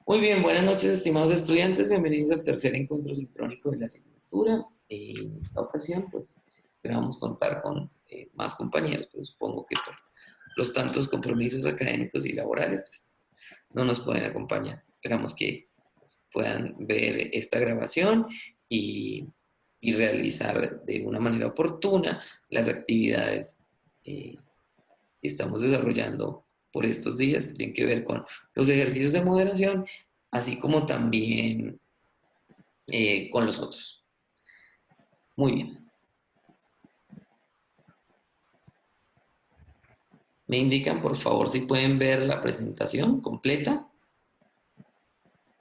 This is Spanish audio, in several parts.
Muy bien, buenas noches, estimados estudiantes. Bienvenidos al tercer encuentro sincrónico de la asignatura. En esta ocasión, pues, esperamos contar con más compañeros, pero supongo que por los tantos compromisos académicos y laborales, pues, no nos pueden acompañar. Esperamos que puedan ver esta grabación y, y realizar de una manera oportuna las actividades que estamos desarrollando por estos días, que tienen que ver con los ejercicios de moderación, así como también con los otros. Muy bien. Me indican, por favor, si pueden ver la presentación completa.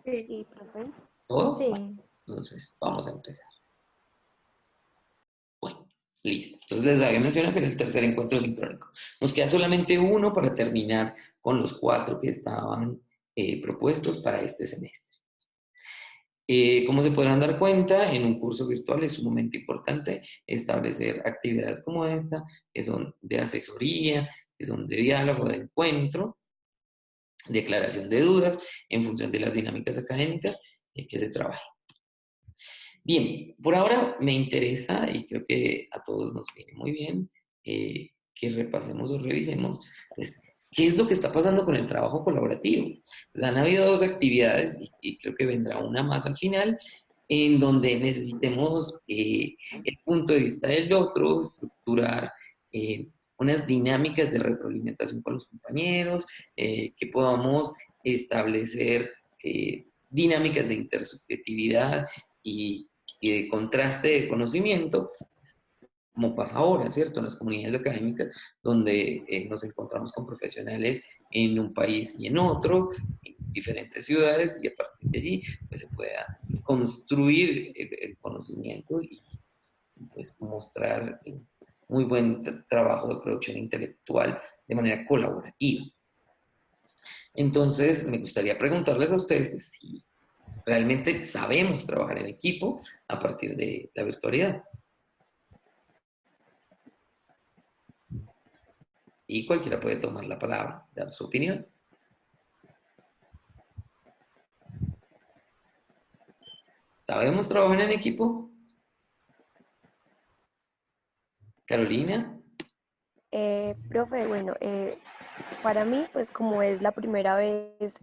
Sí. Sí, profe. ¿Todo? Bueno, Sí. entonces, vamos a empezar. Bueno, listo. Entonces, les había mencionado que era el tercer encuentro sincrónico. Nos queda solamente uno para terminar con los cuatro que estaban propuestos para este semestre. Como se podrán dar cuenta, en un curso virtual es sumamente importante establecer actividades como esta, que son de asesoría, que son de diálogo, de encuentro, de aclaración de dudas, en función de las dinámicas académicas que se trabajen. Bien, por ahora me interesa, y creo que a todos nos viene muy bien, que repasemos o revisemos, pues, qué es lo que está pasando con el trabajo colaborativo. Pues han habido dos actividades, y creo que vendrá una más al final, en donde necesitemos el punto de vista del otro, estructurar unas dinámicas de retroalimentación con los compañeros, que podamos establecer dinámicas de intersubjetividad y, y de contraste de conocimiento, como pasa ahora, ¿cierto? En las comunidades académicas, donde nos encontramos con profesionales en un país y en otro, en diferentes ciudades, y a partir de allí, pues se pueda construir el conocimiento y, pues mostrar muy buen trabajo de producción intelectual de manera colaborativa. Entonces, me gustaría preguntarles a ustedes pues, si realmente sabemos trabajar en equipo a partir de la virtualidad. Y cualquiera puede tomar la palabra, dar su opinión. ¿Sabemos trabajar en equipo? Carolina. Profe, bueno, para mí, pues como es la primera vez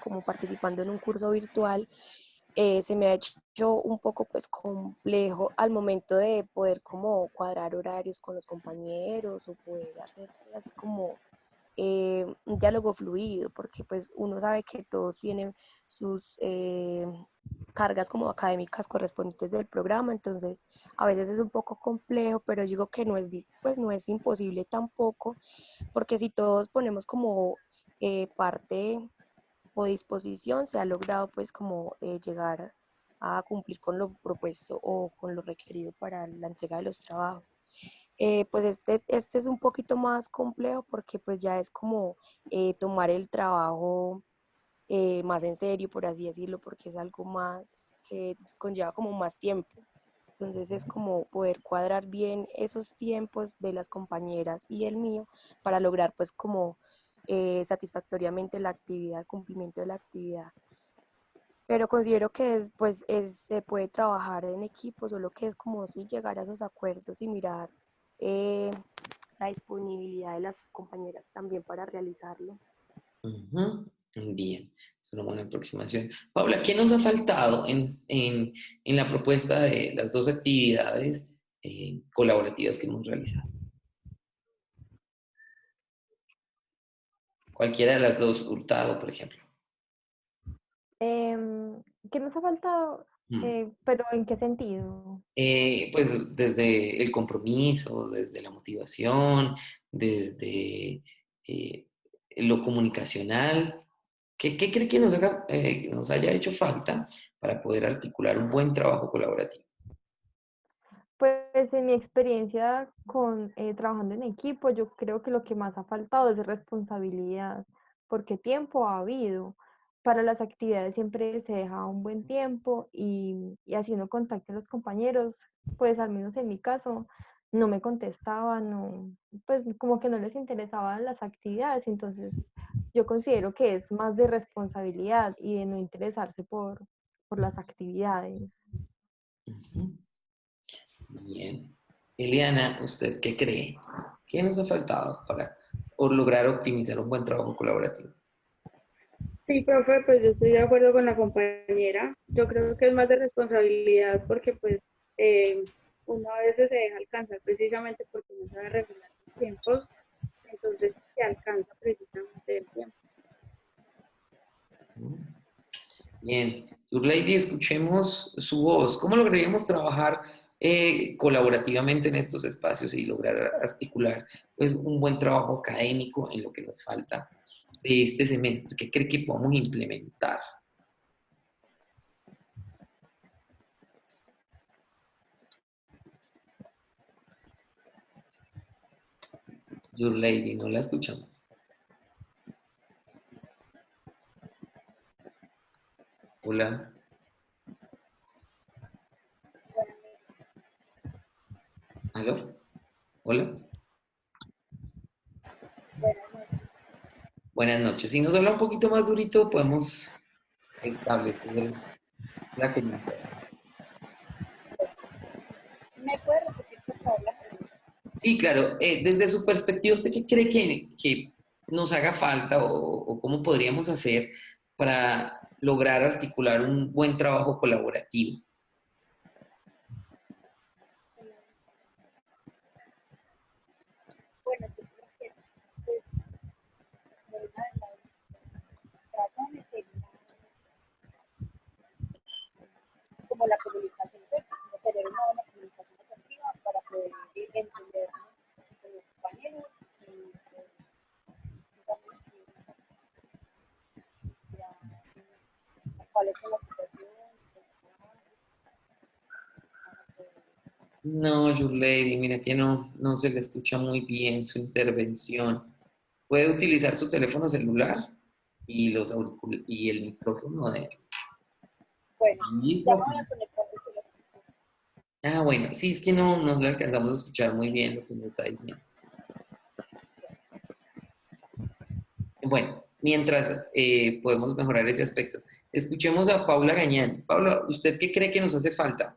como participando en un curso virtual, se me ha hecho un poco pues complejo al momento de poder como cuadrar horarios con los compañeros o poder hacer pues, así como un diálogo fluido, porque pues uno sabe que todos tienen sus cargas como académicas correspondientes del programa, entonces a veces es un poco complejo, pero yo digo que no es, pues no es imposible tampoco, porque si todos ponemos como parte o disposición, se ha logrado pues como llegar a cumplir con lo propuesto o con lo requerido para la entrega de los trabajos. Pues este es un poquito más complejo porque pues ya es como tomar el trabajo más en serio, por así decirlo, porque es algo más que conlleva como más tiempo. Entonces es como poder cuadrar bien esos tiempos de las compañeras y el mío para lograr pues como satisfactoriamente la actividad, el cumplimiento de la actividad. Pero considero que se puede trabajar en equipo, solo que es como si llegar a esos acuerdos y mirar eh, la disponibilidad de las compañeras también para realizarlo. Uh-huh. Bien, es una buena aproximación. Paula, ¿qué nos ha faltado en la propuesta de las dos actividades colaborativas que hemos realizado? Cualquiera de las dos, Hurtado, por ejemplo. ¿Qué nos ha faltado? Mm. ¿Pero en qué sentido? Pues desde el compromiso, desde la motivación, desde eh, lo comunicacional. ¿Qué cree que nos haya hecho falta para poder articular un buen trabajo colaborativo? Pues en mi experiencia con trabajando en equipo, yo creo que lo que más ha faltado es responsabilidad, porque tiempo ha habido. Para las actividades siempre se deja un buen tiempo y así uno contacta a los compañeros, pues al menos en mi caso, no me contestaban, no, pues como que no les interesaban las actividades, entonces yo considero que es más de responsabilidad y de no interesarse por las actividades. Ujú. Bien. Eliana, ¿usted qué cree? ¿Qué nos ha faltado para lograr optimizar un buen trabajo colaborativo? Sí, profe, pues yo estoy de acuerdo con la compañera. Yo creo que es más de responsabilidad porque pues uno a veces se deja alcanzar precisamente porque no sabe regular los tiempos, entonces se alcanza precisamente el tiempo. Bien, Lady, escuchemos su voz. ¿Cómo lograríamos trabajar colaborativamente en estos espacios y lograr articular pues, un buen trabajo académico en lo que nos falta de este semestre? ¿Qué cree que podamos implementar? Lady, no la escuchamos. Hola. ¿Aló? Hola. Buenas noches. Si nos habla un poquito más durito, podemos establecer la comunicación. ¿Me puede repetir, por favor, la pregunta? Sí, claro. Desde su perspectiva, ¿usted qué cree que nos haga falta o cómo podríamos hacer para lograr articular un buen trabajo colaborativo? Bueno, yo creo que pues, por una de las razones sería como la comunicación, ¿cierto? Como tener una buena comunicación efectiva para poder entendernos con los compañeros y pues, digamos que ya cuáles son las situaciones, No, Lady, mira que no se le escucha muy bien su intervención. Puede utilizar su teléfono celular y, y el micrófono de bueno, ya mismo. me voy a conectar desde la. Ah, bueno, sí, es que no le alcanzamos a escuchar muy bien lo que nos está diciendo. Bueno, mientras podemos mejorar ese aspecto, escuchemos a Paula Gañán. Paula, ¿usted qué cree que nos hace falta?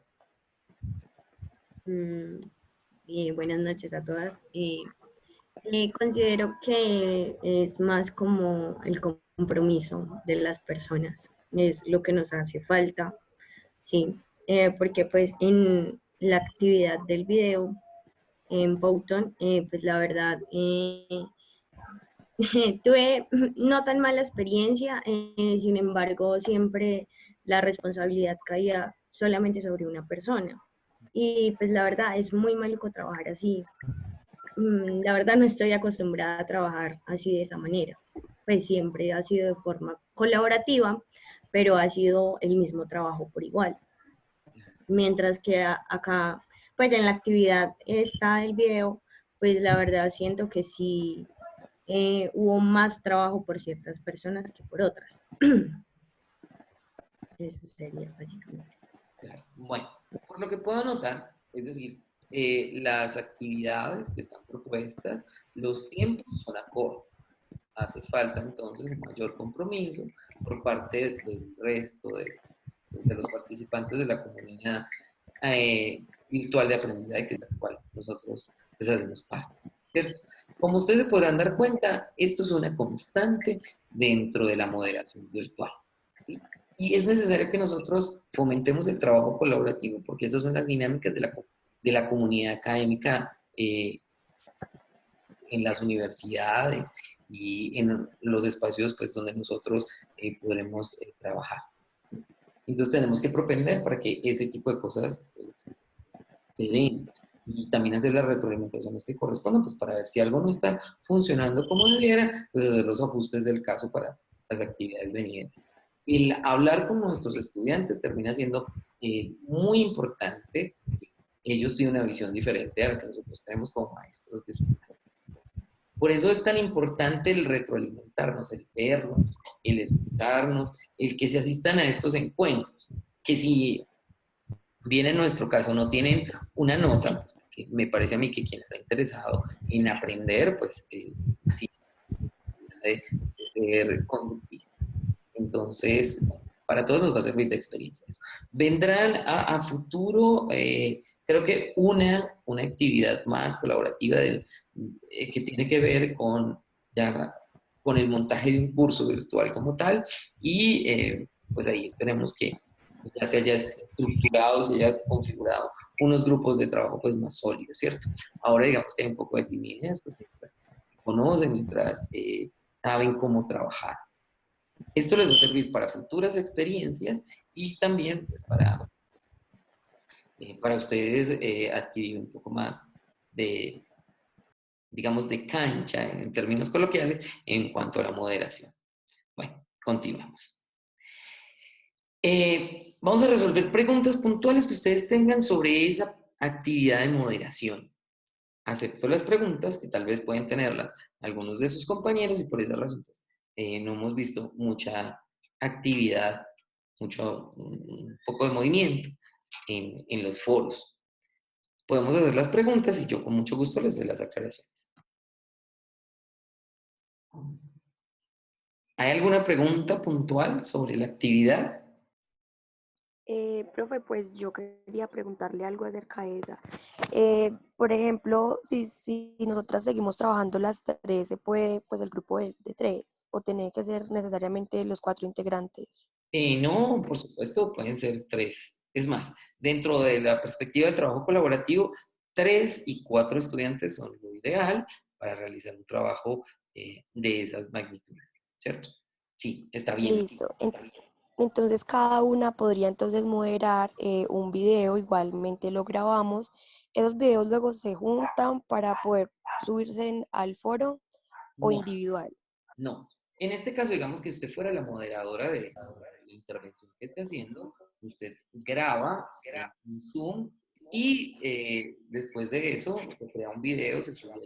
Buenas noches a todas. Considero que es más como el compromiso de las personas, es lo que nos hace falta, sí, porque pues en la actividad del video en Powton, pues la verdad, tuve no tan mala experiencia, sin embargo, siempre la responsabilidad caía solamente sobre una persona. Y pues la verdad es muy maluco trabajar así. La verdad no estoy acostumbrada a trabajar así de esa manera. Pues siempre ha sido de forma colaborativa, pero ha sido el mismo trabajo por igual. Mientras que acá, pues en la actividad esta del video, pues la verdad siento que sí hubo más trabajo por ciertas personas que por otras. Eso sería básicamente. Claro. Bueno, por lo que puedo notar, es decir, las actividades que están propuestas, los tiempos son acordes. Hace falta entonces un mayor compromiso por parte del resto de los participantes de la comunidad virtual de aprendizaje, que es la cual nosotros pues, hacemos parte, ¿cierto? Como ustedes se podrán dar cuenta, esto es una constante dentro de la moderación virtual, ¿sí? Y es necesario que nosotros fomentemos el trabajo colaborativo, porque esas son las dinámicas de la comunidad académica en las universidades y en los espacios pues, donde nosotros podremos trabajar. Entonces tenemos que propender para que ese tipo de cosas se den y también hacer las retroalimentaciones que correspondan, pues para ver si algo no está funcionando como debiera, pues hacer los ajustes del caso para las actividades venideras. El hablar con nuestros estudiantes termina siendo muy importante. Ellos tienen una visión diferente a la que nosotros tenemos como maestros. Por eso es tan importante el retroalimentarnos, el vernos, el escucharnos, el que se asistan a estos encuentros. Que si bien en nuestro caso no tienen una nota, que me parece a mí que quien está interesado en aprender, pues asiste, de ser conductista. Entonces, para todos nos va a servir de experiencia eso. Vendrán a futuro, creo que una actividad más colaborativa que tiene que ver ya, con el montaje de un curso virtual como tal, y pues ahí esperemos que ya se haya estructurado, se haya configurado unos grupos de trabajo pues más sólidos, ¿cierto? Ahora digamos que hay un poco de timidez, pues mientras conocen, mientras saben cómo trabajar. Esto les va a servir para futuras experiencias y también pues, para ustedes adquirir un poco más de, digamos, de cancha en términos coloquiales en cuanto a la moderación. Bueno, continuamos. Vamos a resolver preguntas puntuales que ustedes tengan sobre esa actividad de moderación. Acepto las preguntas que tal vez pueden tenerlas algunos de sus compañeros y por esa razón pues, no hemos visto mucha actividad, un poco de movimiento en los foros. Podemos hacer las preguntas y yo con mucho gusto les doy las aclaraciones. ¿Hay alguna pregunta puntual sobre la actividad? Profe, pues yo quería preguntarle algo acerca de esa. Por ejemplo, si nosotras seguimos trabajando las tres, ¿se puede pues el grupo de tres o tiene que ser necesariamente los cuatro integrantes? No, por supuesto, pueden ser 3. Es más, dentro de la perspectiva del trabajo colaborativo, 3 y 4 estudiantes son lo ideal para realizar un trabajo de esas magnitudes, ¿cierto? Sí, está bien. Listo. Entonces cada una podría entonces moderar un video, igualmente lo grabamos. Esos videos luego se juntan para poder subirse al foro o No, individual. no. En este caso, digamos que usted fuera la moderadora de la intervención que esté haciendo, usted graba en un Zoom y después de eso se crea un video, se sube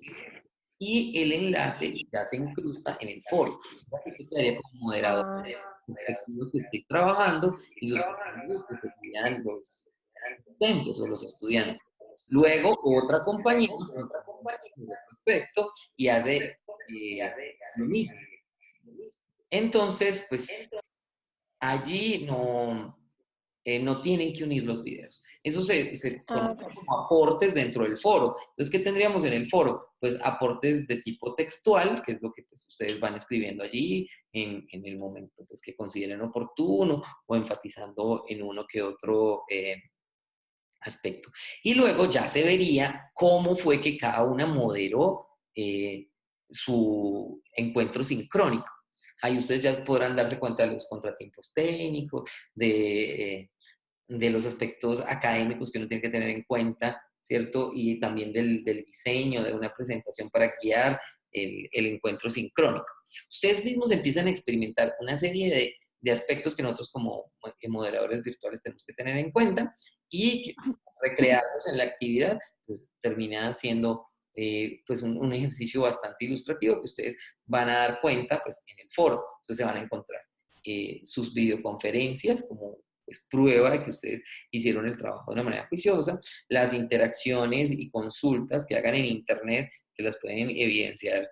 y el enlace ya se incrusta en el foro. Usted quedaría como moderador Ah, respectivo que esté trabajando y sus compañeros pues serían los docentes o los estudiantes. Luego otra compañera al respecto y hace lo mismo. Entonces, pues allí no tienen que unir los videos. Eso se ah, conoce como aportes dentro del foro. Entonces, ¿qué tendríamos en el foro? Pues aportes de tipo textual, que es lo que pues, ustedes van escribiendo allí en el momento pues, que consideren oportuno o enfatizando en uno que otro aspecto. Y luego ya se vería cómo fue que cada una moderó su encuentro sincrónico. Ahí ustedes ya podrán darse cuenta de los contratiempos técnicos, de los aspectos académicos que uno tiene que tener en cuenta, ¿cierto? Y también del diseño de una presentación para guiar el encuentro sincrónico. Ustedes mismos empiezan a experimentar una serie de aspectos que nosotros como moderadores virtuales tenemos que tener en cuenta y que recrearlos en la actividad, pues termina siendo pues un ejercicio bastante ilustrativo que ustedes van a dar cuenta pues en el foro. Entonces se van a encontrar sus videoconferencias como pues, prueba de que ustedes hicieron el trabajo de una manera juiciosa, las interacciones y consultas que hagan en internet que las pueden evidenciar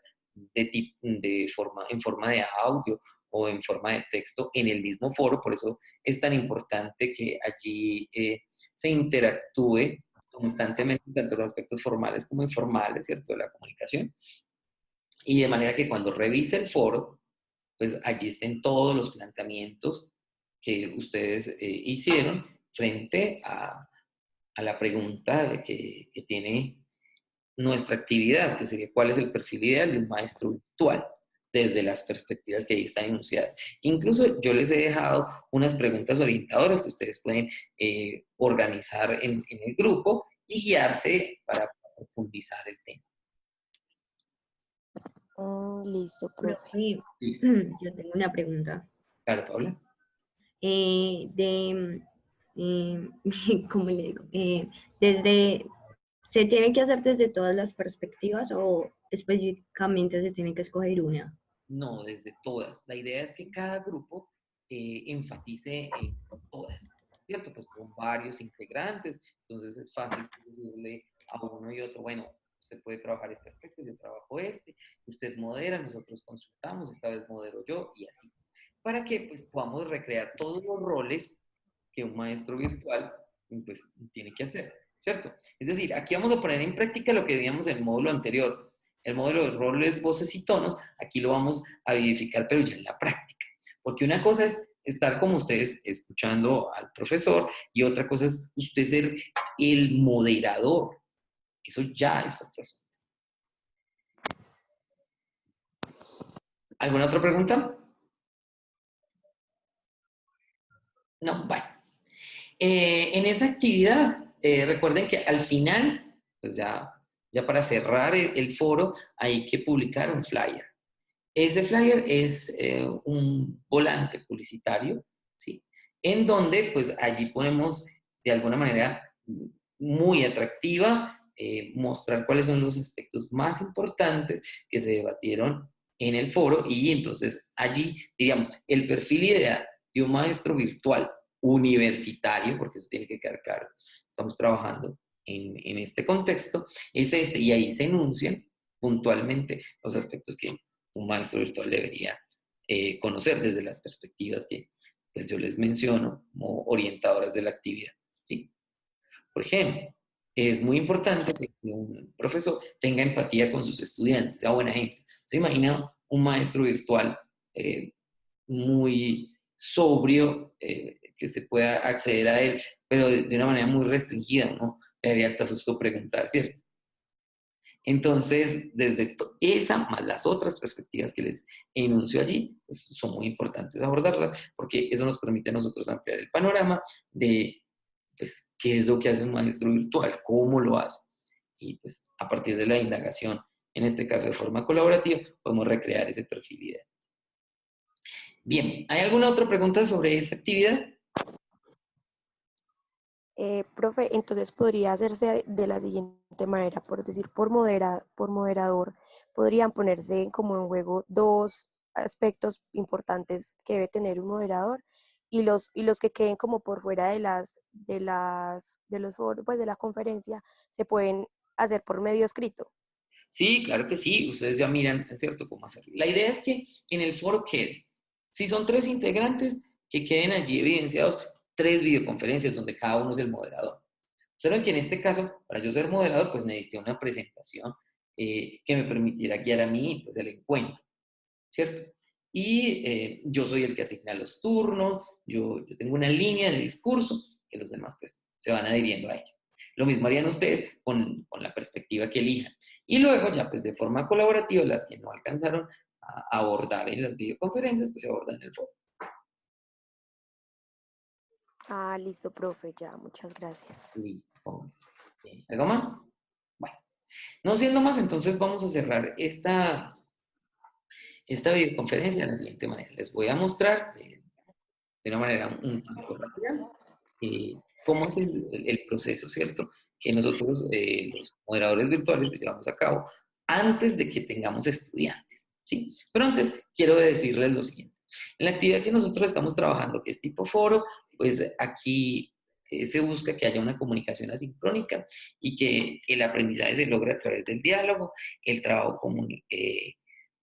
en forma de audio o en forma de texto en el mismo foro. Por eso es tan importante que allí se interactúe constantemente tanto los aspectos formales como informales, ¿cierto?, de la comunicación. Y de manera que cuando revise el foro, pues allí estén todos los planteamientos que ustedes hicieron frente a la pregunta que tiene nuestra actividad, que sería cuál es el perfil ideal de un maestro virtual desde las perspectivas que ahí están enunciadas. Incluso yo les he dejado unas preguntas orientadoras que ustedes pueden organizar en el grupo y guiarse para profundizar el tema. listo, profe. Profe, ¿Listo? yo tengo una pregunta. Claro, Paula. ¿Cómo le digo? ¿Se tiene que hacer desde todas las perspectivas o específicamente se tiene que escoger una? No, desde todas. La idea es que cada grupo enfatice en todas, ¿cierto? Pues con varios integrantes, entonces es fácil decirle a uno y otro, bueno, usted puede trabajar este aspecto, yo trabajo este, usted modera, nosotros consultamos, esta vez modero yo y así. Para que pues podamos recrear todos los roles que un maestro virtual pues tiene que hacer, ¿cierto? Es decir, aquí vamos a poner en práctica lo que veíamos en el módulo anterior. El módulo de roles, voces y tonos, aquí lo vamos a vivificar, pero ya en la práctica. Porque una cosa es estar como ustedes escuchando al profesor y otra cosa es usted ser el moderador. Eso ya es otro asunto. ¿Alguna otra pregunta? No, bueno. En esa actividad, recuerden que al final, pues ya para cerrar el foro, hay que publicar un flyer. Ese flyer es un volante publicitario, ¿sí? En donde, pues allí podemos, de alguna manera muy atractiva, mostrar cuáles son los aspectos más importantes que se debatieron en el foro y entonces allí, digamos, el perfil ideal de un maestro virtual universitario, porque eso tiene que quedar claro, estamos trabajando en este contexto, es este, y ahí se enuncian puntualmente los aspectos que un maestro virtual debería conocer desde las perspectivas que pues, yo les menciono como orientadoras de la actividad. ¿Sí? Por ejemplo, es muy importante que un profesor tenga empatía con sus estudiantes, sea buena gente. ¿Se imagina un maestro virtual muy sobrio, que se pueda acceder a él, pero de una manera muy restringida, ¿no? Le haría hasta susto preguntar, ¿cierto? Entonces, desde esa más las otras perspectivas que les enuncio allí, pues son muy importantes abordarlas, porque eso nos permite a nosotros ampliar el panorama de, pues, qué es lo que hace un maestro virtual, cómo lo hace. Y pues, a partir de la indagación, en este caso de forma colaborativa, podemos recrear ese perfil ideal. Bien, ¿hay alguna otra pregunta sobre esa actividad? Profe, entonces podría hacerse de la siguiente manera, por decir, por moderador, podrían ponerse como en juego dos aspectos importantes que debe tener un moderador y los que queden como por fuera de los foros, pues de la conferencia, se pueden hacer por medio escrito. Sí, claro que sí, ustedes ya miran, ¿cierto?, cómo hacerlo. La idea es que en el foro quede. Si son 3 integrantes, que queden allí evidenciados 3 videoconferencias donde cada uno es el moderador. Observen que en este caso, para yo ser moderador, pues necesité una presentación que me permitiera guiar a mí pues, el encuentro, ¿cierto? Y yo soy el que asigna los turnos, yo tengo una línea de discurso que los demás pues se van adhiriendo a ella. Lo mismo harían ustedes con la perspectiva que elijan. Y luego ya pues de forma colaborativa, las que no alcanzaron a abordar en las videoconferencias, pues se abordan en el foro. Ah, listo, profe, ya, muchas gracias. Listo, pónganse. ¿Algo más? Bueno, no siendo más, entonces vamos a cerrar esta videoconferencia de la siguiente manera. Les voy a mostrar de una manera un tanto rápida cómo es el proceso, ¿cierto? Que nosotros, los moderadores virtuales, pues, llevamos a cabo antes de que tengamos estudiantes, ¿sí? Pero antes quiero decirles lo siguiente. En la actividad que nosotros estamos trabajando, que es tipo foro, pues aquí se busca que haya una comunicación asincrónica y que el aprendizaje se logre a través del diálogo, el trabajo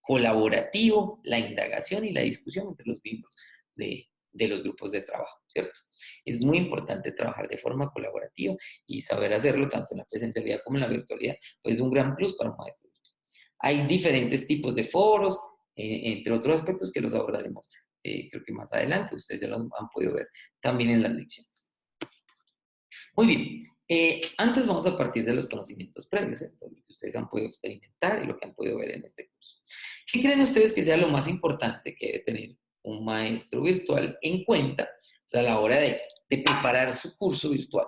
colaborativo, la indagación y la discusión entre los miembros de los grupos de trabajo, ¿cierto? Es muy importante trabajar de forma colaborativa y saber hacerlo tanto en la presencialidad como en la virtualidad, pues es un gran plus para un maestro. Hay diferentes tipos de foros, entre otros aspectos que los abordaremos, creo que más adelante, ustedes ya lo han podido ver también en las lecciones. Muy bien, antes vamos a partir de los conocimientos previos, ¿cierto? Lo que ustedes han podido experimentar y lo que han podido ver en este curso. ¿Qué creen ustedes que sea lo más importante que debe tener un maestro virtual en cuenta, o sea, a la hora de preparar su curso virtual?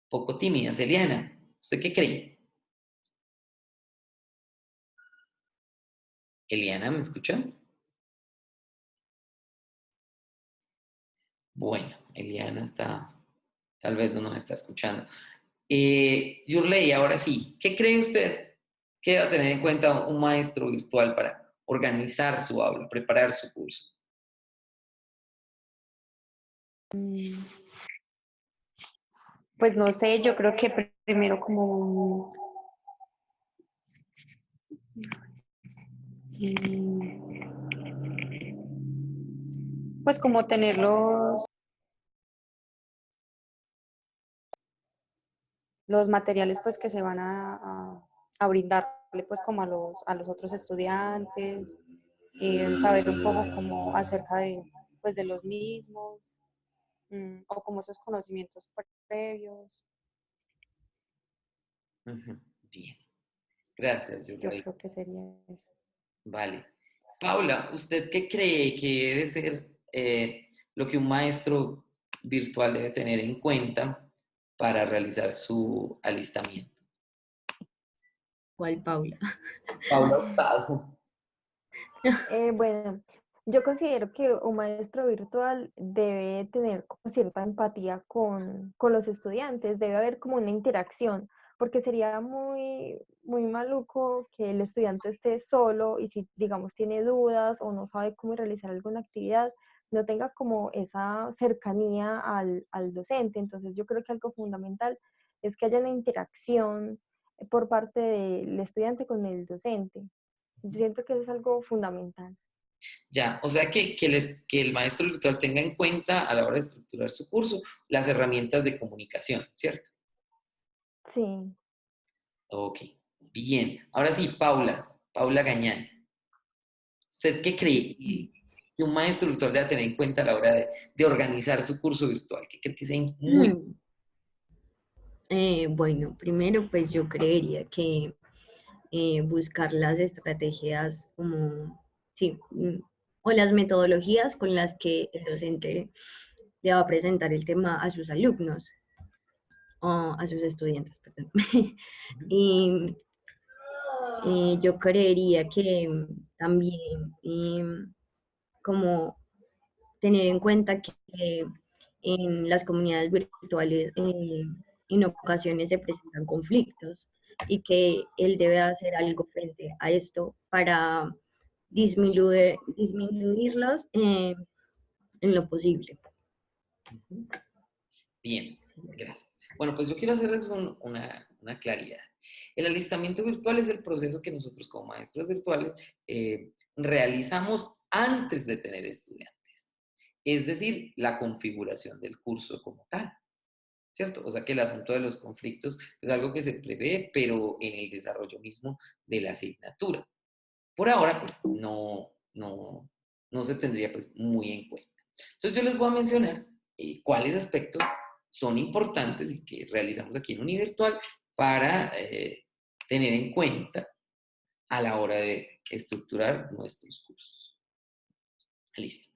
Poco tímida, Celiana. ¿Usted qué cree? Eliana, ¿me escucha? Bueno, Eliana tal vez no nos está escuchando. Yurley, ahora sí, ¿qué cree usted que va a tener en cuenta un maestro virtual para organizar su aula, preparar su curso? Pues no sé, yo creo que primero como pues como tener los materiales pues que se van a brindarle pues como a los otros estudiantes, saber un poco como acerca de pues de los mismos, o como esos conocimientos previos. Ujú, bien, gracias, Yo Yurrey. creo que sería eso. Vale. Paula, ¿usted qué cree que debe ser lo que un maestro virtual debe tener en cuenta para realizar su alistamiento? ¿Cuál, Paula? Paula Hurtado. Bueno, yo considero que un maestro virtual debe tener como cierta empatía con los estudiantes, debe haber como una interacción, porque sería muy maluco que el estudiante esté solo y si, digamos, tiene dudas o no sabe cómo realizar alguna actividad, no tenga como esa cercanía al docente. Entonces, yo creo que algo fundamental es que haya una interacción por parte del estudiante con el docente. Yo siento que eso es algo fundamental. Ya, o sea que el maestro virtual tenga en cuenta a la hora de estructurar su curso las herramientas de comunicación, ¿cierto? Sí. Ok, bien. Ahora sí, Paula Gañán. ¿Usted qué cree que un maestro virtual debe tener en cuenta a la hora de organizar su curso virtual? ¿Qué cree que sea muy... Bueno, primero pues yo creería que buscar las estrategias como, sí, o las metodologías con las que el docente le va a presentar el tema a sus alumnos, o a sus estudiantes, perdón. Y yo creería que también como tener en cuenta que en las comunidades virtuales en ocasiones se presentan conflictos y que él debe hacer algo frente a esto para disminuirlos en lo posible. Bien, gracias. Bueno, pues yo quiero hacerles una claridad. El alistamiento virtual es el proceso que nosotros como maestros virtuales realizamos antes de tener estudiantes. Es decir, la configuración del curso como tal, ¿cierto? O sea que el asunto de los conflictos es algo que se prevé, pero en el desarrollo mismo de la asignatura. Por ahora, pues no se tendría pues muy en cuenta. Entonces yo les voy a mencionar cuáles aspectos son importantes y que realizamos aquí en Univirtual para tener en cuenta a la hora de estructurar nuestros cursos. Listo.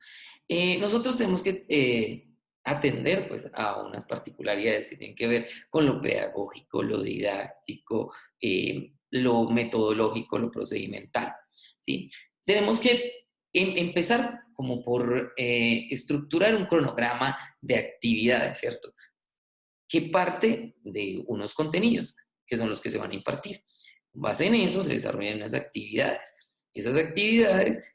Nosotros tenemos que atender pues a unas particularidades que tienen que ver con lo pedagógico, lo didáctico, lo metodológico, lo procedimental, ¿sí? Tenemos que empezar como por estructurar un cronograma de actividades, ¿cierto? Que parte de unos contenidos, que son los que se van a impartir. Con base en eso se desarrollan unas actividades. Esas actividades,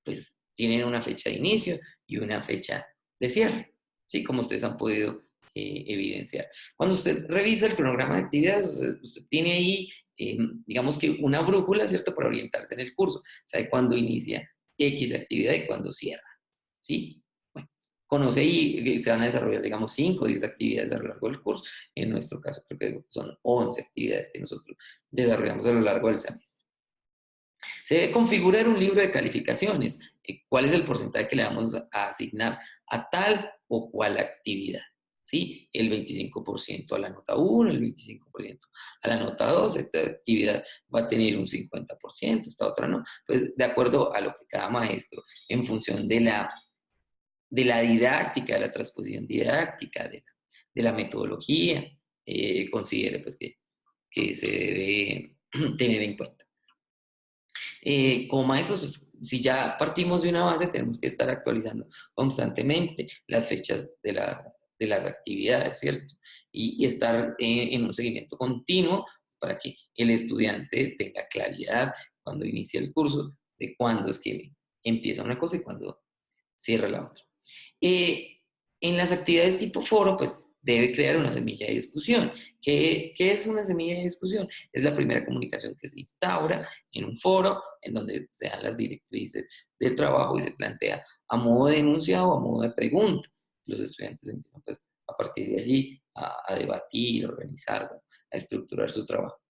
pues, tienen una fecha de inicio y una fecha de cierre, ¿sí? Como ustedes han podido evidenciar. Cuando usted revisa el cronograma de actividades, usted tiene ahí, digamos que una brújula, ¿cierto? Para orientarse en el curso. Sabe cuándo inicia X actividad y cuándo cierra, ¿sí? Bueno, conoce y se van a desarrollar, digamos, 5 o 10 actividades a lo largo del curso. En nuestro caso, creo que son 11 actividades que nosotros desarrollamos a lo largo del semestre. Se debe configurar un libro de calificaciones. ¿Cuál es el porcentaje que le vamos a asignar a tal o cual actividad? ¿Sí? El 25% a la nota 1, el 25% a la nota 2. Esta actividad va a tener un 50%, esta otra no. Pues de acuerdo a lo que cada maestro, en función de la didáctica, de la transposición didáctica, de la metodología, considere pues que se debe tener en cuenta. Como maestros, pues, si ya partimos de una base, tenemos que estar actualizando constantemente las fechas de las actividades, ¿cierto? Y estar en un seguimiento continuo para que el estudiante tenga claridad cuando inicia el curso de cuándo es que empieza una cosa y cuándo cierra la otra. En las actividades tipo foro, pues debe crear una semilla de discusión. ¿Qué es una semilla de discusión? Es la primera comunicación que se instaura en un foro en donde se dan las directrices del trabajo y se plantea a modo de enunciado o a modo de pregunta. Los estudiantes empiezan pues a partir de allí a debatir, a organizar, a estructurar su trabajo.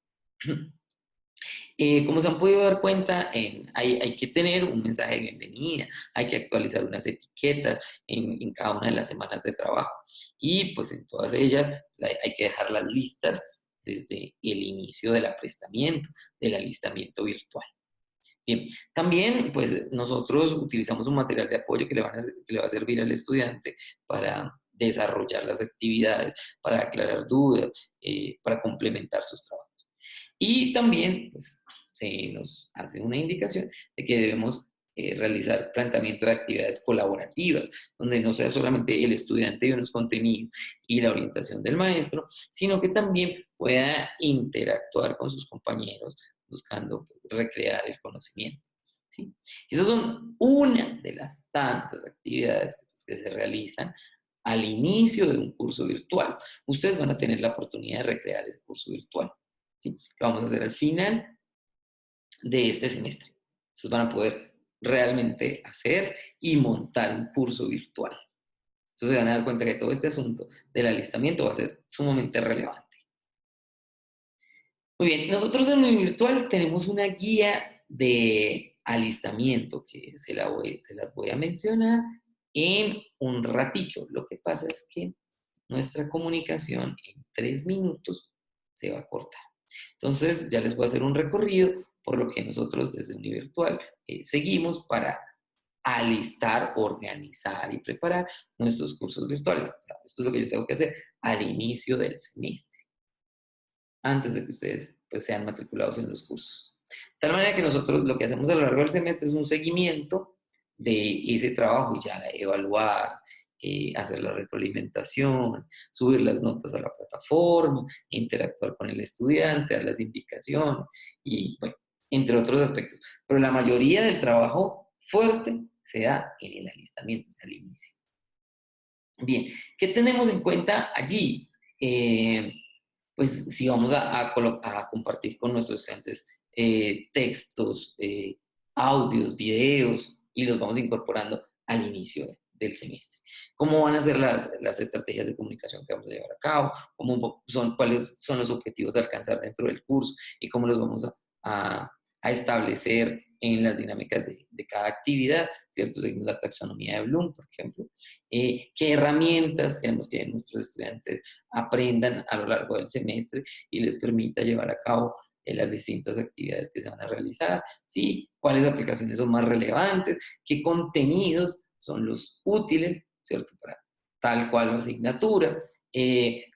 Como se han podido dar cuenta, hay que tener un mensaje de bienvenida, hay que actualizar unas etiquetas en cada una de las semanas de trabajo. Y pues en todas ellas pues, hay que dejarlas listas desde el inicio del aprestamiento, del alistamiento virtual. Bien, también pues nosotros utilizamos un material de apoyo que le va a servir al estudiante para desarrollar las actividades, para aclarar dudas, para complementar sus trabajos. Y también pues, se nos hace una indicación de que debemos realizar planteamiento de actividades colaborativas, donde no sea solamente el estudiante de unos contenidos y la orientación del maestro, sino que también pueda interactuar con sus compañeros buscando recrear el conocimiento. ¿Sí? Esas son una de las tantas actividades que se realizan al inicio de un curso virtual. Ustedes van a tener la oportunidad de recrear ese curso virtual. ¿Sí? Lo vamos a hacer al final de este semestre. Entonces van a poder realmente hacer y montar un curso virtual. Entonces se van a dar cuenta que todo este asunto del alistamiento va a ser sumamente relevante. Muy bien, nosotros en el virtual tenemos una guía de alistamiento que se las voy a mencionar en un ratito. Lo que pasa es que nuestra comunicación en 3 minutos se va a cortar. Entonces, ya les voy a hacer un recorrido por lo que nosotros desde Univirtual seguimos para alistar, organizar y preparar nuestros cursos virtuales. O sea, esto es lo que yo tengo que hacer al inicio del semestre, antes de que ustedes pues, sean matriculados en los cursos. De tal manera que nosotros lo que hacemos a lo largo del semestre es un seguimiento de ese trabajo, ya evaluar, hacer la retroalimentación, subir las notas a la plataforma, interactuar con el estudiante, dar las indicaciones y, bueno, entre otros aspectos. Pero la mayoría del trabajo fuerte se da en el alistamiento, al inicio. Bien, ¿qué tenemos en cuenta allí? Pues si vamos a compartir con nuestros estudiantes textos, audios, videos, y los vamos incorporando al inicio del semestre. ¿Cómo van a ser las estrategias de comunicación que vamos a llevar a cabo? ¿Cuáles son los objetivos a alcanzar dentro del curso? ¿Y cómo los vamos a establecer en las dinámicas de cada actividad? ¿Cierto? Seguimos la taxonomía de Bloom, por ejemplo. ¿Qué herramientas queremos que nuestros estudiantes aprendan a lo largo del semestre y les permita llevar a cabo las distintas actividades que se van a realizar? ¿Sí? ¿Cuáles aplicaciones son más relevantes? ¿Qué contenidos son los útiles, ¿cierto? Para tal cual la asignatura.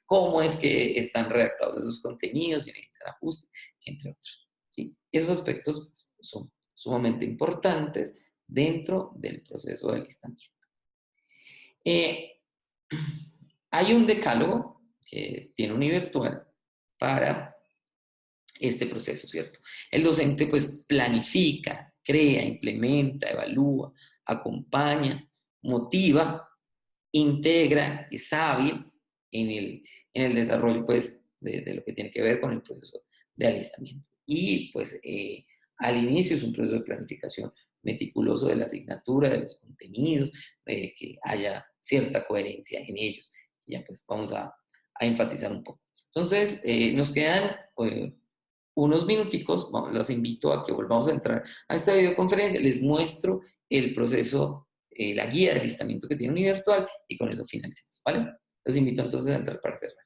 ¿Cómo es que están redactados esos contenidos y necesitan ajuste, entre otros? ¿Sí? Esos aspectos son sumamente importantes dentro del proceso de alistamiento. Hay un decálogo que tiene Univirtual para este proceso, ¿cierto? El docente pues planifica, crea, implementa, evalúa, acompaña, motiva, integra, es hábil en el desarrollo pues de lo que tiene que ver con el proceso de alistamiento. Y pues al inicio es un proceso de planificación meticuloso de la asignatura, de los contenidos, que haya cierta coherencia en ellos. Ya pues vamos a enfatizar un poco. Entonces, nos quedan unos minuticos, los invito a que volvamos a entrar a esta videoconferencia, les muestro el proceso, la guía de alistamiento que tiene Univirtual y con eso finalicemos, ¿vale? Los invito entonces a entrar para cerrar.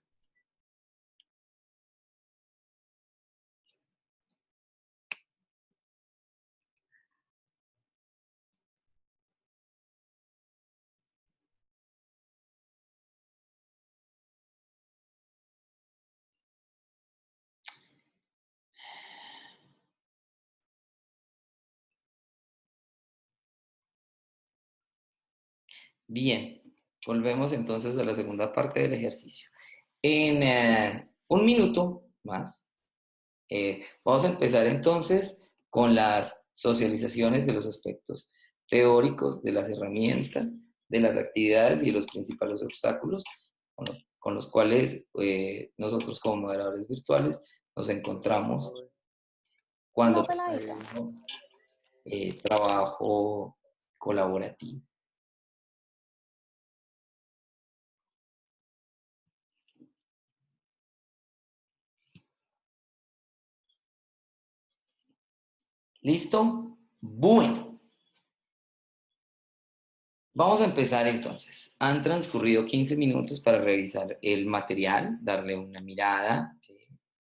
Bien, volvemos entonces a la segunda parte del ejercicio. En un minuto más, vamos a empezar entonces con las socializaciones de los aspectos teóricos, de las herramientas, de las actividades y de los principales obstáculos con los cuales nosotros como moderadores virtuales nos encontramos cuando tenemos trabajo colaborativo. ¿Listo? Bueno. Vamos a empezar entonces. Han transcurrido 15 minutos para revisar el material, darle una mirada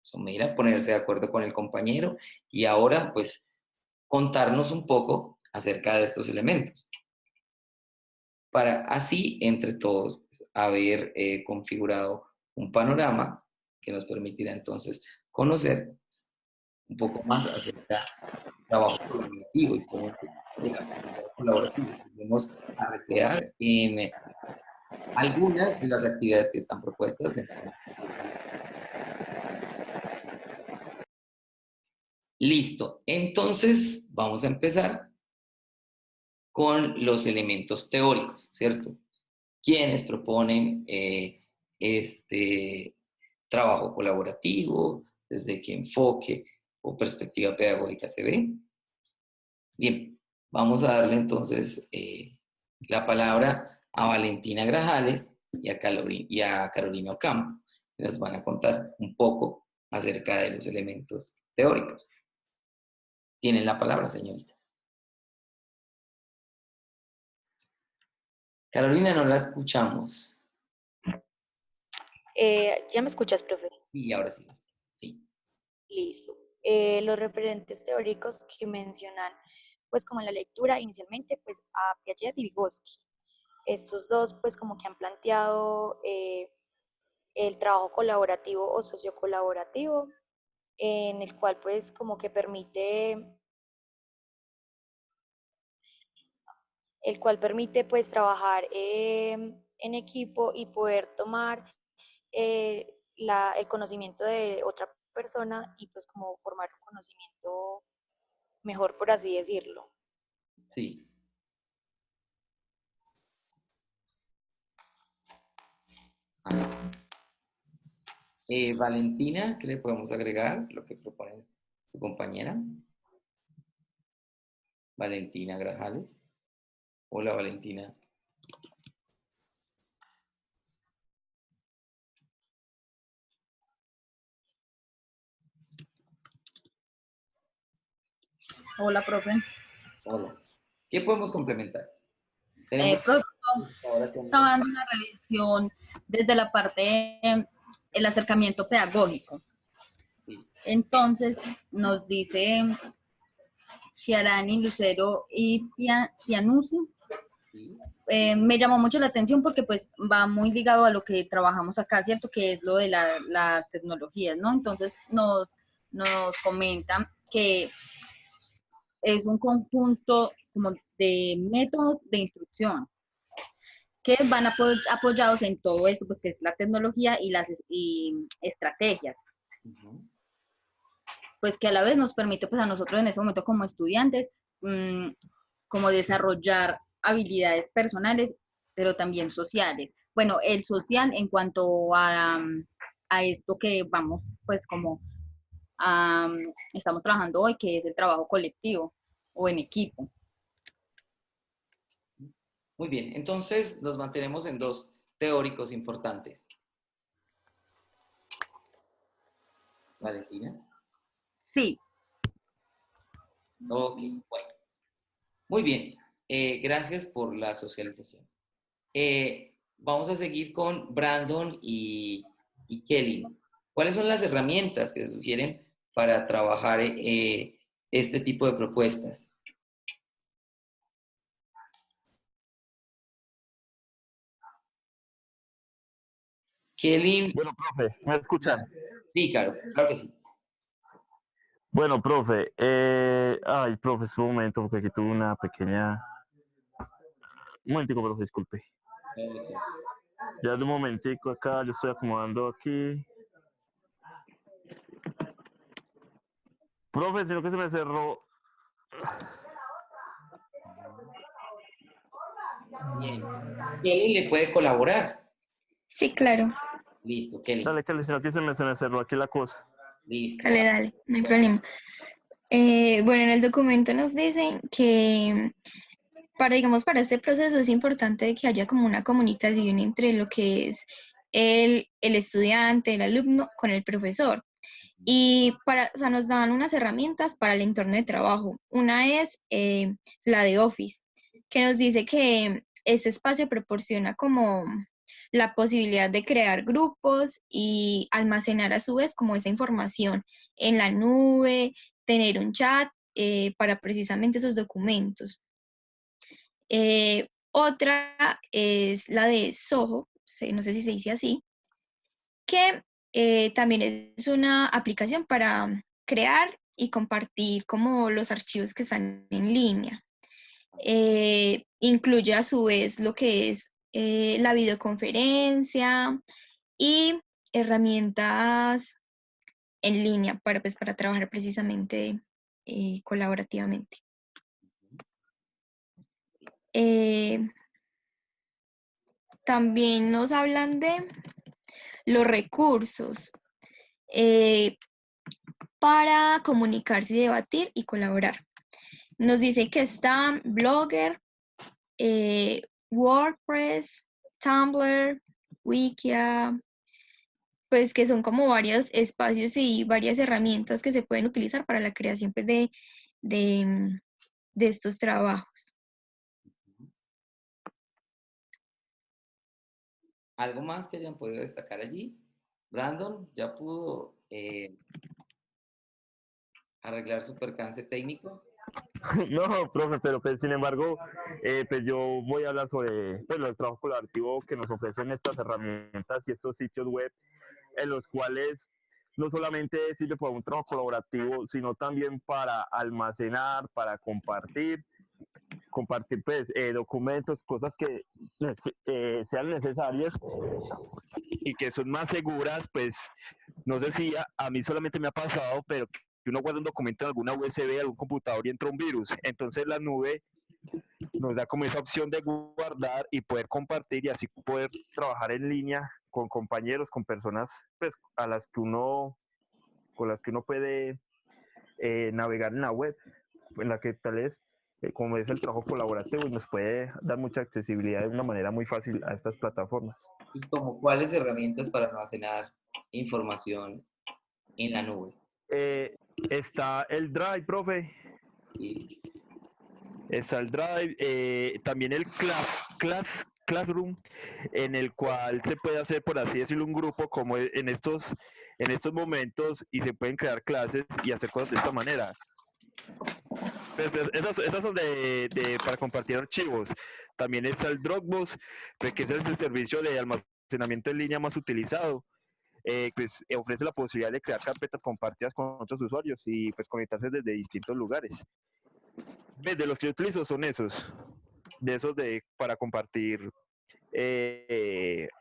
somera, ponerse de acuerdo con el compañero y ahora pues contarnos un poco acerca de estos elementos. Para así, entre todos, pues, haber configurado un panorama que nos permitirá entonces conocer un poco más acerca del trabajo colaborativo y por ende de la actividad colaborativa que vamos a recrear en algunas de las actividades que están propuestas dentro del curso. Listo, entonces vamos a empezar con los elementos teóricos, ¿cierto? ¿Quiénes proponen este trabajo colaborativo? ¿Desde qué enfoque o perspectiva pedagógica se ve? Bien, vamos a darle entonces la palabra a Valentina Grajales y a Carolina Ocampo, que nos van a contar un poco acerca de los elementos teóricos. Tienen la palabra, señoritas. Carolina, no la escuchamos. ¿Ya me escuchas, profe? Sí, ahora sí. Sí. Listo. Los referentes teóricos que mencionan, pues como en la lectura inicialmente, pues a Piaget y Vygotsky. Estos dos, pues como que han planteado el trabajo colaborativo o sociocolaborativo, en el cual pues como que permite pues trabajar en equipo y poder tomar el conocimiento de otra persona y pues como formar un conocimiento mejor, por así decirlo. Sí. Valentina, ¿qué le podemos agregar? Lo que propone su compañera. Valentina Grajales. Hola, Valentina. Hola, profe. Hola. ¿Qué podemos complementar? Profe, estaba dando una revisión desde la parte el acercamiento pedagógico. Sí. Entonces, nos dice Ciarani, Lucero y Pianuzzi. Sí. Me llamó mucho la atención porque pues va muy ligado a lo que trabajamos acá, ¿cierto? Que es lo de las tecnologías, ¿no? Entonces nos comentan que es un conjunto como de métodos de instrucción que van apoyados en todo esto, pues que es la tecnología y las estrategias. Pues que a la vez nos permite pues a nosotros en este momento como estudiantes como desarrollar habilidades personales, pero también sociales. Bueno, el social en cuanto a esto que vamos pues como estamos trabajando hoy, que es el trabajo colectivo o en equipo. Muy bien, entonces nos mantenemos en dos teóricos importantes. Valentina. Sí. Ok, bueno. Muy bien, gracias por la socialización. Vamos a seguir con Brandon y Kelly. ¿Cuáles son las herramientas que se sugieren para trabajar este tipo de propuestas? Kelly. Bueno, profe, ¿me escuchan? Sí, claro, claro que sí. Bueno, profe, profe, es un momento porque aquí tuve una pequeña... Un momentico, profe, disculpe. Ya de un momentico acá, yo estoy acomodando aquí. Profe, sino que se me cerró. Bien. Kelly le puede colaborar. Sí, claro. Listo, Kelly. Dale, Kelly, sino que se me cerró aquí la cosa. Listo. Dale, no hay problema. Bueno, en el documento nos dicen que digamos, para este proceso es importante que haya como una comunicación entre lo que es el estudiante, el alumno, con el profesor. Y o sea, nos dan unas herramientas para el entorno de trabajo. Una es la de Office, que nos dice que este espacio proporciona como la posibilidad de crear grupos y almacenar a su vez como esa información en la nube, tener un chat para precisamente esos documentos. Otra es la de Zoho, no sé si se dice así, que también es una aplicación para crear y compartir como los archivos que están en línea. Incluye a su vez lo que es la videoconferencia y herramientas en línea para trabajar precisamente colaborativamente. También nos hablan de los recursos para comunicarse y debatir y colaborar. Nos dice que está Blogger, WordPress, Tumblr, Wikia, pues que son como varios espacios y varias herramientas que se pueden utilizar para la creación pues, de estos trabajos. ¿Algo más que hayan podido destacar allí? Brandon, ¿ya pudo arreglar su percance técnico? No, profe, pero pues, sin embargo, pues yo voy a hablar sobre pues, el trabajo colaborativo que nos ofrecen estas herramientas y estos sitios web, en los cuales no solamente sirve para un trabajo colaborativo, sino también para almacenar, para compartir pues documentos, cosas que sean necesarias y que son más seguras. Pues no sé si a mí solamente me ha pasado, pero que uno guarda un documento en alguna USB, algún computador y entra un virus. Entonces la nube nos da como esa opción de guardar y poder compartir y así poder trabajar en línea con compañeros, con personas pues, con las que uno puede navegar en la web, en la que tal vez, como es el trabajo colaborativo, y nos puede dar mucha accesibilidad de una manera muy fácil a estas plataformas. ¿Y como cuáles herramientas para almacenar información en la nube? Está el Drive, profe. Sí. Está el Drive, también el Classroom, en el cual se puede hacer, por así decirlo, un grupo como en estos momentos y se pueden crear clases y hacer cosas de esta manera. Esas son para compartir archivos. También está el Dropbox, que es el servicio de almacenamiento en línea más utilizado. Pues ofrece la posibilidad de crear carpetas compartidas con otros usuarios y pues conectarse desde distintos lugares. De los que yo utilizo son esos para compartir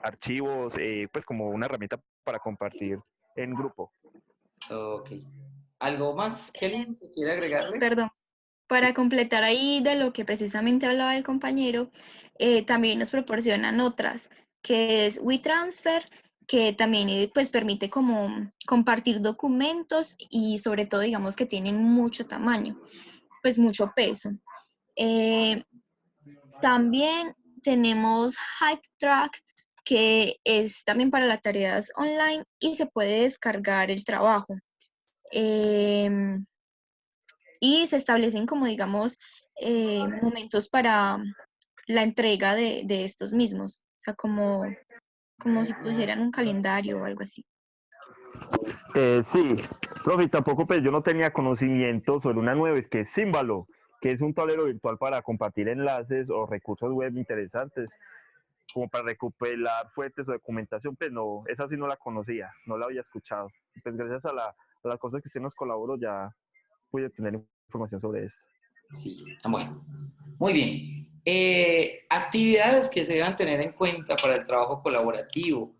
archivos, pues como una herramienta para compartir en grupo. Ok. ¿Algo más, Kelly, que quiere agregarle? Perdón, para completar ahí de lo que precisamente hablaba el compañero, también nos proporcionan otras, que es WeTransfer, que también pues permite como compartir documentos y sobre todo digamos que tienen mucho tamaño, pues mucho peso. También tenemos HypeTrack, que es también para las tareas online y se puede descargar el trabajo. Y se establecen como, digamos, momentos para la entrega de estos mismos. O sea, como si pusieran un calendario o algo así. Sí, profe, tampoco pues yo no tenía conocimiento sobre una nueva, es que es Símbalo, que es un tablero virtual para compartir enlaces o recursos web interesantes, como para recuperar fuentes o documentación. Pues no, esa sí no la conocía, no la había escuchado. Pues gracias a las cosas que usted nos colaboró ya pude tener información sobre esto. Sí, bueno. Muy bien. Actividades que se deban tener en cuenta para el trabajo colaborativo.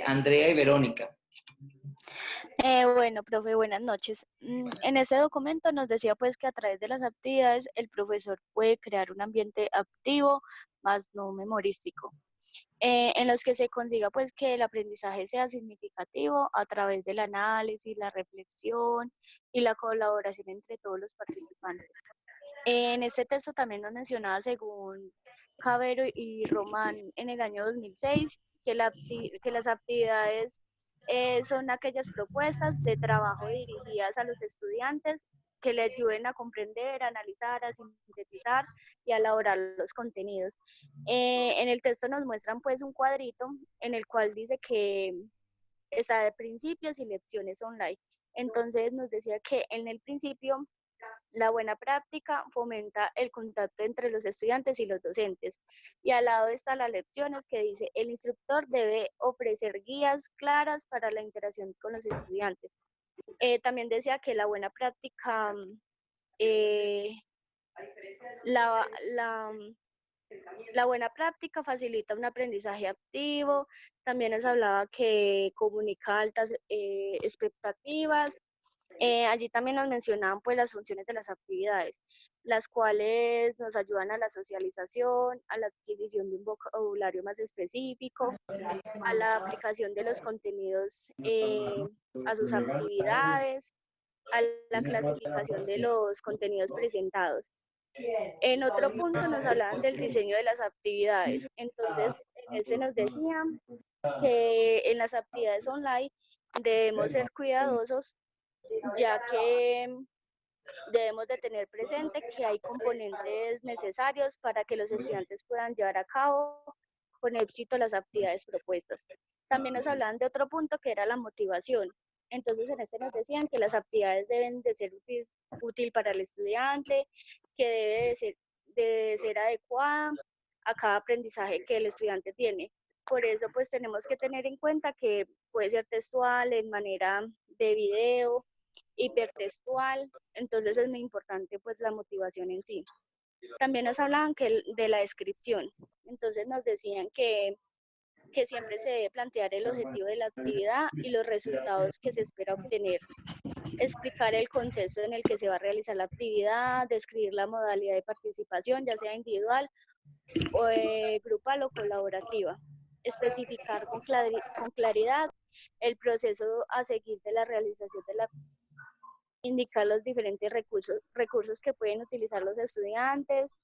Andrea y Verónica. Bueno, profe, buenas noches. En ese documento nos decía pues que a través de las actividades el profesor puede crear un ambiente activo, más no memorístico, en los que se consiga pues que el aprendizaje sea significativo a través del análisis, la reflexión y la colaboración entre todos los participantes. En este texto también nos mencionaba, según Cabero y Román en el año 2006, que las actividades son aquellas propuestas de trabajo dirigidas a los estudiantes que les ayuden a comprender, a analizar, a sintetizar y a elaborar los contenidos. En el texto nos muestran pues un cuadrito en el cual dice que está de principios y lecciones online. Entonces nos decía que en el principio la buena práctica fomenta el contacto entre los estudiantes y los docentes. Y al lado están las lecciones que dice, el instructor debe ofrecer guías claras para la interacción con los estudiantes. También decía que la buena práctica, eh, la, la, la buena práctica facilita un aprendizaje activo. También nos hablaba que comunica altas expectativas. Allí también nos mencionaban pues las funciones de las actividades, las cuales nos ayudan a la socialización, a la adquisición de un vocabulario más específico, a la aplicación de los contenidos a sus actividades, a la clasificación de los contenidos presentados. En otro punto nos hablaban del diseño de las actividades. Entonces, en ese nos decían que en las actividades online debemos ser cuidadosos, ya que debemos de tener presente que hay componentes necesarios para que los estudiantes puedan llevar a cabo con éxito las actividades propuestas. También nos hablaban de otro punto que era la motivación. Entonces en este nos decían que las actividades deben de ser útil para el estudiante, que de ser adecuada a cada aprendizaje que el estudiante tiene. Por eso pues tenemos que tener en cuenta que puede ser textual, en manera de video, hipertextual, entonces es muy importante pues la motivación en sí. También nos hablaban de la descripción, entonces nos decían que siempre se debe plantear el objetivo de la actividad y los resultados que se espera obtener, explicar el contexto en el que se va a realizar la actividad, describir la modalidad de participación, ya sea individual o grupal o colaborativa, especificar con claridad el proceso a seguir de la realización de la indicar los diferentes recursos que pueden utilizar los estudiantes,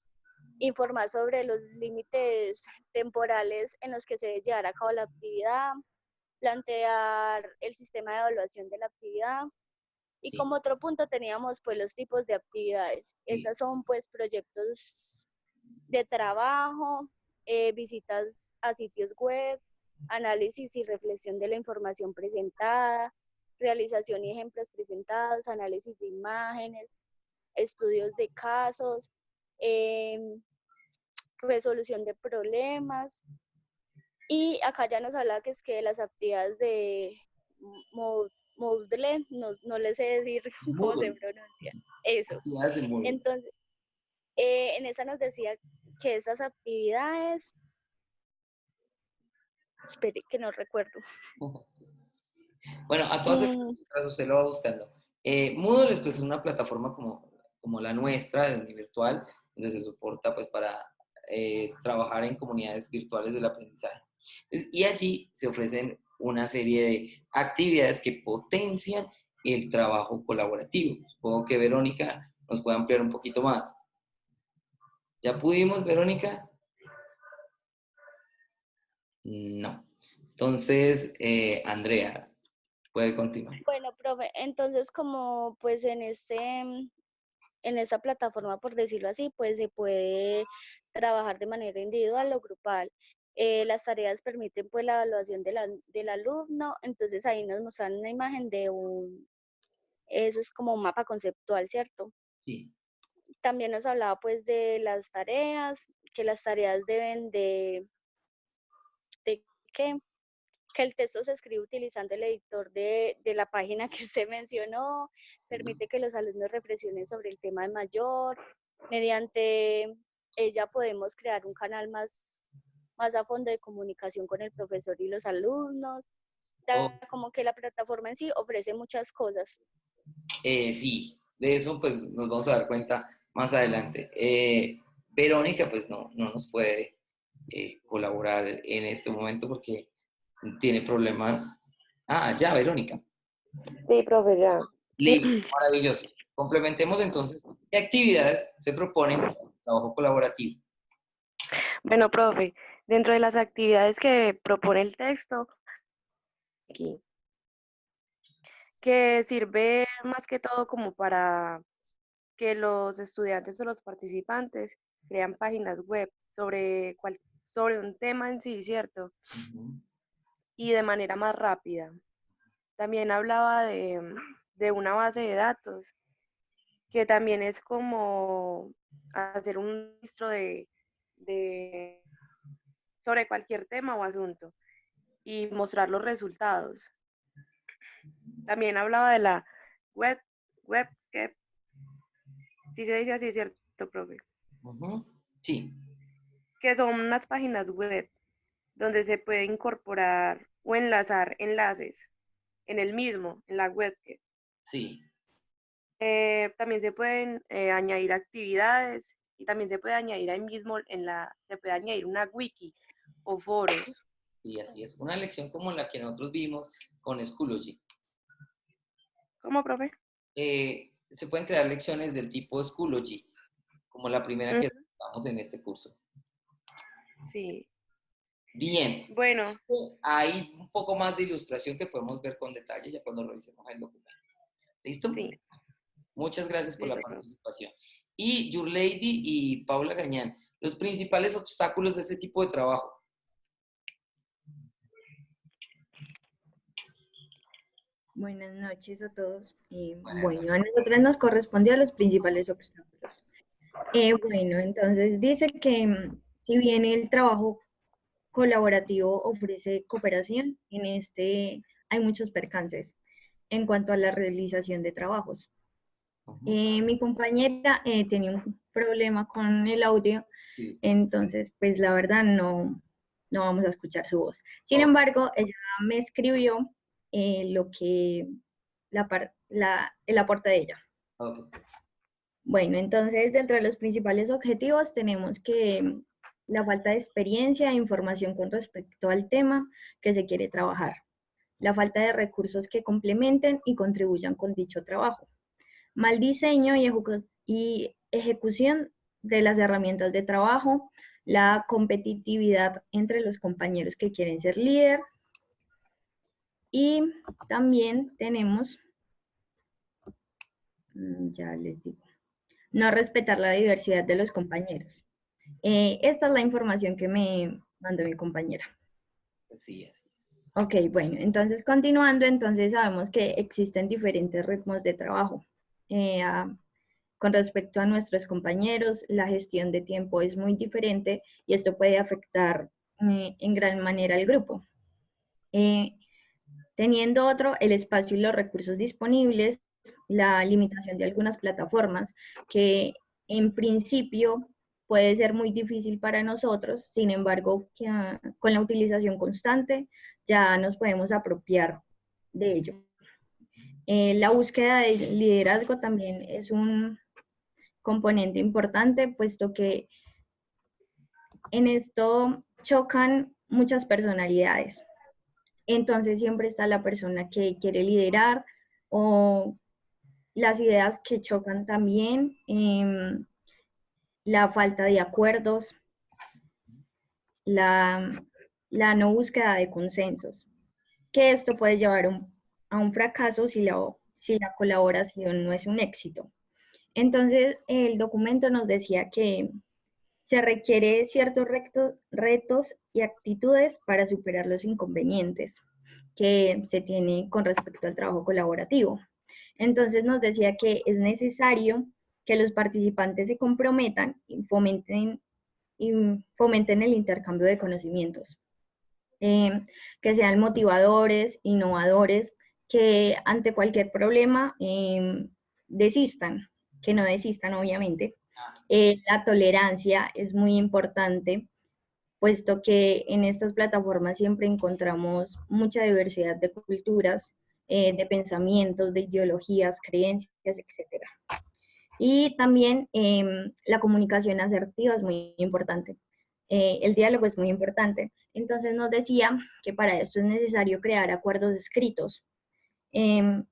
informar sobre los límites temporales en los que se debe llevar a cabo la actividad, plantear el sistema de evaluación de la actividad. Y como otro punto teníamos pues los tipos de actividades. Estas son pues proyectos de trabajo, visitas a sitios web, análisis y reflexión de la información presentada, realización y ejemplos presentados, análisis de imágenes, estudios de casos, resolución de problemas. Y acá ya nos habla que es que las actividades de Moodle, no les sé decir cómo se pronuncia, eso. Entonces, en esa nos decía que estas actividades, espere que no recuerdo. Sí. Bueno, a todas estas, mientras usted lo va buscando. Moodle es pues una plataforma como la nuestra, de virtual, donde se soporta pues para trabajar en comunidades virtuales del aprendizaje. Y allí se ofrecen una serie de actividades que potencian el trabajo colaborativo. Supongo que Verónica nos puede ampliar un poquito más. ¿Ya pudimos, Verónica? No. Entonces, Andrea, puede continuar. Bueno, profe, entonces como pues en esa plataforma, por decirlo así, pues se puede trabajar de manera individual o grupal. Las tareas permiten pues la evaluación del alumno, entonces ahí nos muestran una imagen eso es como un mapa conceptual, ¿cierto? Sí. También nos hablaba pues de las tareas, que las tareas deben ¿de qué? Que el texto se escribe utilizando el editor de la página que usted mencionó, permite que los alumnos reflexionen sobre el tema de mayor, mediante ella podemos crear un canal más a fondo de comunicación con el profesor y los alumnos, Oh, como que la plataforma en sí ofrece muchas cosas. sí, de eso pues nos vamos a dar cuenta más adelante. Verónica pues no nos puede colaborar en este momento porque tiene problemas. Ah, ya, Verónica. Sí, profe, ya. Listo, maravilloso. Complementemos entonces qué actividades se proponen para el trabajo colaborativo. Bueno, profe, dentro de las actividades que propone el texto, aquí, que sirve más que todo como para que los estudiantes o los participantes crean páginas web sobre un tema en sí, ¿cierto? Y de manera más rápida. También hablaba de una base de datos, que también es como hacer un registro de sobre cualquier tema o asunto y mostrar los resultados. También hablaba de la webscape, si se dice así, ¿cierto, profe? Sí. Que son unas páginas web donde se puede incorporar o enlazar enlaces en la webscape. Sí. También se pueden añadir actividades y también se puede añadir ahí mismo se puede añadir una wiki o foros. Sí, así es. Una lección como la que nosotros vimos con Schoology. ¿Cómo, profe? Se pueden crear lecciones del tipo Schoology, como la primera que estamos en este curso. Sí. Bien. Bueno. Hay un poco más de ilustración que podemos ver con detalle ya cuando revisemos el documento. ¿Listo? Sí. Muchas gracias por la participación. Y Yurlady y Paula Gañán, los principales obstáculos de este tipo de trabajo. Buenas noches a todos. Bueno, a nosotros nos corresponde a los principales obstáculos. Bueno, entonces dice que si bien el trabajo colaborativo ofrece cooperación, en este hay muchos percances en cuanto a la realización de trabajos. Mi compañera tenía un problema con el audio, entonces pues la verdad no vamos a escuchar su voz. Sin embargo, ella me escribió el aporte de ella. Bueno, entonces dentro de los principales objetivos tenemos que la falta de experiencia e información con respecto al tema que se quiere trabajar, la falta de recursos que complementen y contribuyan con dicho trabajo, mal diseño y ejecución de las herramientas de trabajo, la competitividad entre los compañeros que quieren ser líder, y también tenemos, ya les digo, no respetar la diversidad de los compañeros. Esta es la información que me mandó mi compañera. Sí, así es. Ok, bueno, entonces continuando, entonces sabemos que existen diferentes ritmos de trabajo. Con respecto a nuestros compañeros, la gestión de tiempo es muy diferente y esto puede afectar en gran manera al grupo. Teniendo otro, el espacio y los recursos disponibles, la limitación de algunas plataformas que en principio puede ser muy difícil para nosotros, sin embargo, con la utilización constante ya nos podemos apropiar de ello. La búsqueda de liderazgo también es un componente importante, puesto que en esto chocan muchas personalidades. Entonces siempre está la persona que quiere liderar o las ideas que chocan también, la falta de acuerdos, la no búsqueda de consensos, que esto puede llevar a un fracaso si la colaboración no es un éxito. Entonces, el documento nos decía que se requiere ciertos retos y actitudes para superar los inconvenientes que se tienen con respecto al trabajo colaborativo. Entonces nos decía que es necesario que los participantes se comprometan y fomenten el intercambio de conocimientos, que sean motivadores, innovadores, que ante cualquier problema desistan, que no desistan obviamente. La tolerancia es muy importante, puesto que en estas plataformas siempre encontramos mucha diversidad de culturas, de pensamientos, de ideologías, creencias, etc. Y también la comunicación asertiva es muy importante. El diálogo es muy importante. Entonces nos decía que para esto es necesario crear acuerdos escritos que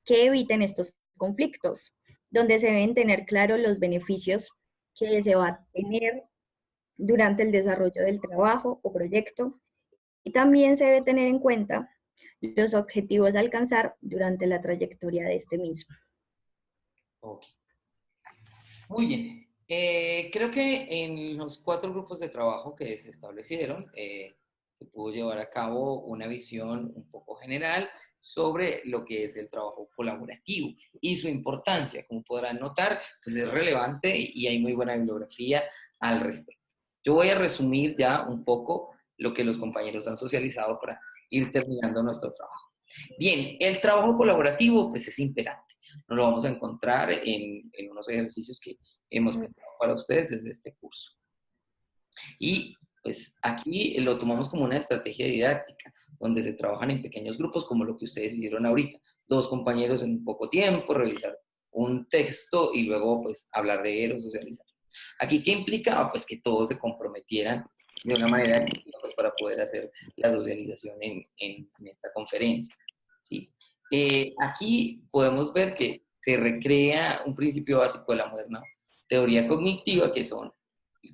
eviten estos conflictos, donde se deben tener claros los beneficios que se va a tener durante el desarrollo del trabajo o proyecto, y también se debe tener en cuenta los objetivos a alcanzar durante la trayectoria de este mismo. Ok. Muy bien. Creo que en los 4 grupos de trabajo que se establecieron, se pudo llevar a cabo una visión un poco general sobre lo que es el trabajo colaborativo y su importancia. Como podrán notar, pues es relevante y hay muy buena bibliografía al respecto. Yo voy a resumir ya un poco lo que los compañeros han socializado para ir terminando nuestro trabajo. Bien, el trabajo colaborativo pues es imperante. Nos lo vamos a encontrar en unos ejercicios que hemos preparado para ustedes desde este curso. Y pues aquí lo tomamos como una estrategia didáctica, donde se trabajan en pequeños grupos como lo que ustedes hicieron ahorita. 2 compañeros en poco tiempo, revisar un texto y luego pues hablar de él o socializar. Aquí, ¿qué implicaba? Pues que todos se comprometieran de una manera activa, pues, para poder hacer la socialización en esta conferencia, ¿sí? Aquí podemos ver que se recrea un principio básico de la moderna teoría cognitiva, que son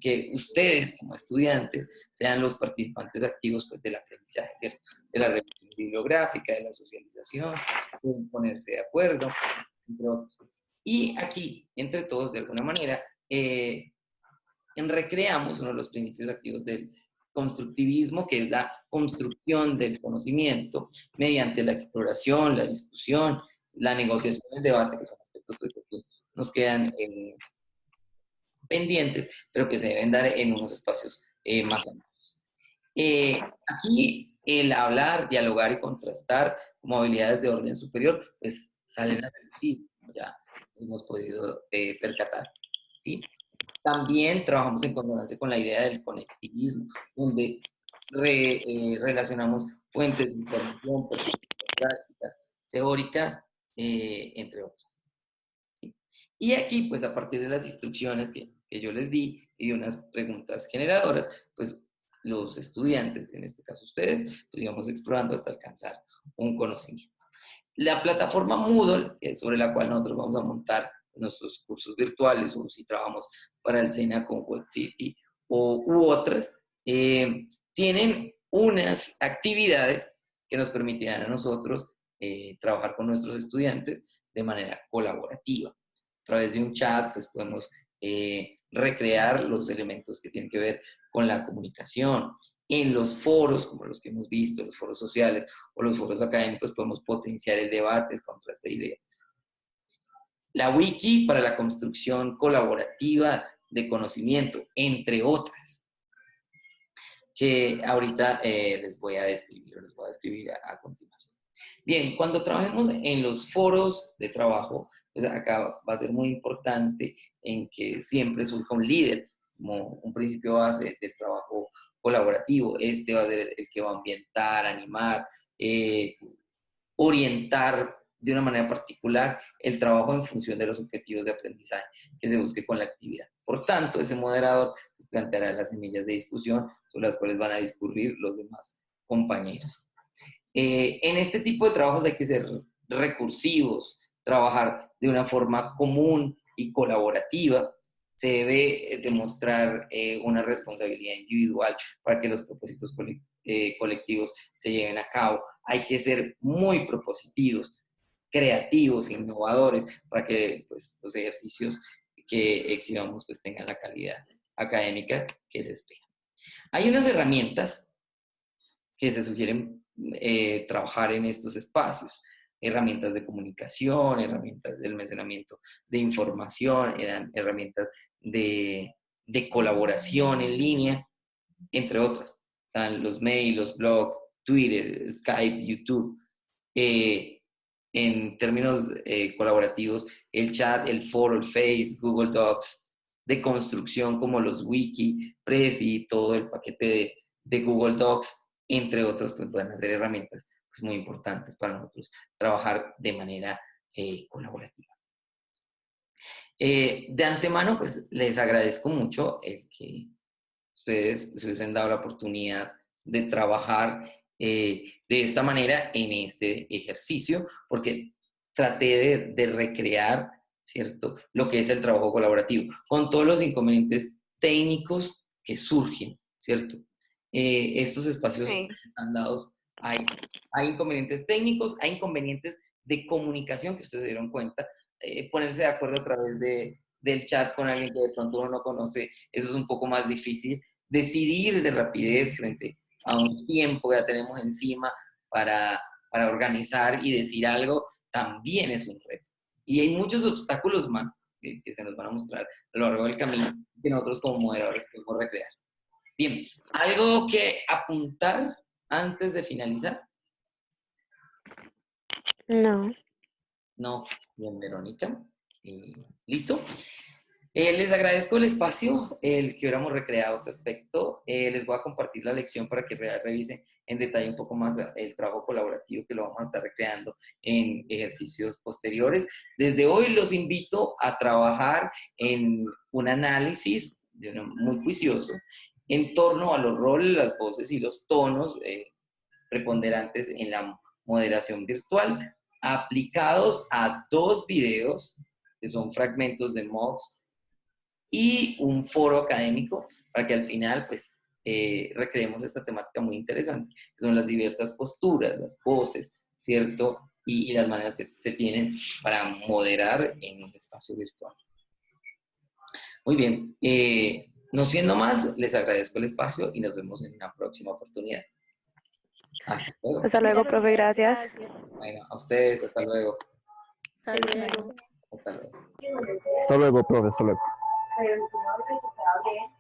que ustedes como estudiantes sean los participantes activos pues, del aprendizaje, ¿cierto? De la revisión bibliográfica, de la socialización, de ponerse de acuerdo, entre otros. Y aquí, entre todos, de alguna manera, recreamos uno de los principios activos del constructivismo, que es la construcción del conocimiento mediante la exploración, la discusión, la negociación, el debate, que son aspectos pues, que nos quedan pendientes, pero que se deben dar en unos espacios más amplios. Aquí el hablar, dialogar y contrastar como habilidades de orden superior, pues salen a relucir, como ya hemos podido percatar, ¿sí? También trabajamos en consonancia con la idea del conectivismo, donde relacionamos fuentes de información, perspectivas prácticas, teóricas, entre otras. ¿Sí? Y aquí, pues a partir de las instrucciones que yo les di y de unas preguntas generadoras, pues los estudiantes, en este caso ustedes, pues íbamos explorando hasta alcanzar un conocimiento. La plataforma Moodle, sobre la cual nosotros vamos a montar nuestros cursos virtuales, o si trabajamos para el SENA con WebCity u otras, tienen unas actividades que nos permitirán a nosotros trabajar con nuestros estudiantes de manera colaborativa. A través de un chat, pues podemos recrear los elementos que tienen que ver con la comunicación. En los foros, como los que hemos visto, los foros sociales o los foros académicos, podemos potenciar el debate, el contraste de ideas. La wiki para la construcción colaborativa de conocimiento, entre otras, que ahorita les voy a describir a continuación. Bien, cuando trabajemos en los foros de trabajo, pues acá va a ser muy importante en que siempre surja un líder, como un principio base del trabajo colaborativo. Este va a ser el que va a ambientar, animar, orientar de una manera particular el trabajo en función de los objetivos de aprendizaje que se busque con la actividad. Por tanto, ese moderador planteará las semillas de discusión sobre las cuales van a discurrir los demás compañeros. En este tipo de trabajos hay que ser recursivos, trabajar de una forma común y colaborativa. Se debe demostrar una responsabilidad individual para que los propósitos colectivos se lleven a cabo. Hay que ser muy propositivos, creativos, innovadores, para que pues, los ejercicios que exhibamos pues, tengan la calidad académica que se espera. Hay unas herramientas que se sugieren trabajar en estos espacios. Herramientas de comunicación, herramientas de almacenamiento de información, herramientas de colaboración en línea, entre otras. Están los mails, los blogs, Twitter, Skype, YouTube. En términos colaborativos, el chat, el foro, el Face, Google Docs, de construcción como los wiki, Prezi, todo el paquete de Google Docs, entre otros, pues pueden hacer herramientas pues, muy importantes para nosotros trabajar de manera colaborativa. De antemano, pues les agradezco mucho el que ustedes se hubiesen dado la oportunidad de trabajar de esta manera en este ejercicio, porque traté de recrear, ¿cierto?, lo que es el trabajo colaborativo, con todos los inconvenientes técnicos que surgen, ¿cierto? Estos espacios están dados, hay inconvenientes técnicos, hay inconvenientes de comunicación que ustedes se dieron cuenta, ponerse de acuerdo a través del chat con alguien que de pronto uno no conoce, eso es un poco más difícil. Decidir de rapidez frente a un tiempo que ya tenemos encima para organizar y decir algo, también es un reto. Y hay muchos obstáculos más que se nos van a mostrar a lo largo del camino que nosotros como moderadores podemos recrear. Bien, ¿algo que apuntar antes de finalizar? No. No. Bien, Verónica. ¿Listo? Les agradezco el espacio, el que hubiéramos recreado este aspecto. Les voy a compartir la lección para que revisen en detalle un poco más el trabajo colaborativo que lo vamos a estar recreando en ejercicios posteriores. Desde hoy los invito a trabajar en un análisis muy juicioso en torno a los roles, las voces y los tonos preponderantes en la moderación virtual, aplicados a 2 videos que son fragmentos de MOOCs y un foro académico para que al final pues recreemos esta temática muy interesante, que son las diversas posturas, las voces, ¿cierto? Y las maneras que se tienen para moderar en un espacio virtual. Muy bien, no siendo más, les agradezco el espacio y nos vemos en una próxima oportunidad. Hasta luego. Hasta luego, profe, gracias. Bueno, a ustedes, hasta luego. Hasta luego. Hasta luego. Hasta luego, profe, hasta luego. Pero el que no, que se bien.